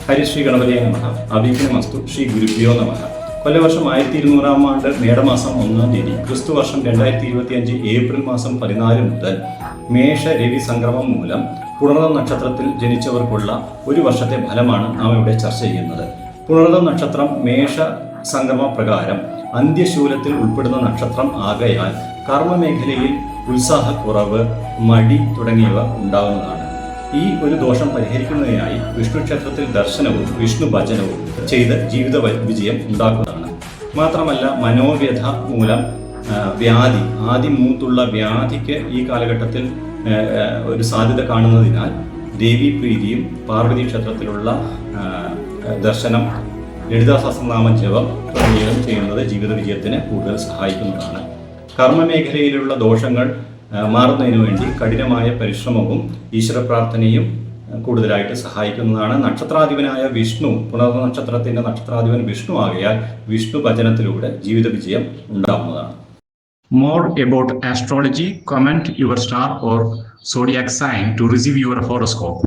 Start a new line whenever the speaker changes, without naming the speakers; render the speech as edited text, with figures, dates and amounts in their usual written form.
ഹരിശ്രീ ഗണപതിയെ നമഃ. അഭിഘ്നമസ്തു. ശ്രീ ഗുരുഭ്യോ നമഃ. കൊല്ലവർഷം 1200 ആണ്ട് മേടമാസം 1-ാം തീയതി, ക്രിസ്തുവർഷം 2025 ഏപ്രിൽ മാസം 14 മുതൽ മേഷ രവി സംക്രമം മൂലം പുണർദം നക്ഷത്രത്തിൽ ജനിച്ചവർക്കുള്ള ഒരു വർഷത്തെ ഫലമാണ് നാം ഇവിടെ ചർച്ച ചെയ്യുന്നത്. പുണർദം നക്ഷത്രം മേഷ സംക്രമ പ്രകാരം അന്ത്യശൂലത്തിൽ ഉൾപ്പെടുന്ന നക്ഷത്രം ആകയാൽ കർമ്മമേഖലയിൽ ഉത്സാഹക്കുറവ്, മടി തുടങ്ങിയവ ഉണ്ടാകുന്നതാണ്. ഈ ഒരു ദോഷം പരിഹരിക്കുന്നതിനായി വിഷ്ണു ക്ഷേത്രത്തിൽ ദർശനവും വിഷ്ണു ഭജനവും ചെയ്ത് ജീവിത വിജയം ഉണ്ടാക്കുന്നതാണ്. മാത്രമല്ല, മനോവ്യഥ മൂലം വ്യാധി, ആദിമൂത്തുള്ള വ്യാധിക്ക് ഈ കാലഘട്ടത്തിൽ ഒരു സാധ്യത കാണുന്നതിനാൽ ദേവീപ്രീതിയും പാർവതി ക്ഷേത്രത്തിലുള്ള ദർശനം, ലളിതാ സഹസ്രനാമ ജപം തുടങ്ങിയവ ചെയ്യുന്നത് ജീവിത വിജയത്തിന് കൂടുതൽ സഹായിക്കുന്നതാണ്. കർമ്മമേഖലയിലുള്ള ദോഷങ്ങൾ മാറുന്നതിനു വേണ്ടി കഠിനമായ പരിശ്രമവും ഈശ്വര പ്രാർത്ഥനയും കൂടുതലായിട്ട് സഹായിക്കുന്നതാണ്. നക്ഷത്രാധിപനായ വിഷ്ണു, പുണർദ നക്ഷത്രത്തിൻ്റെ നക്ഷത്രാധിപൻ വിഷ്ണു ആകയാൽ വിഷ്ണു ഭജനത്തിലൂടെ ജീവിത വിജയം ഉണ്ടാവുന്നതാണ്.
More about astrology, comment your star or zodiac sign to receive your horoscope.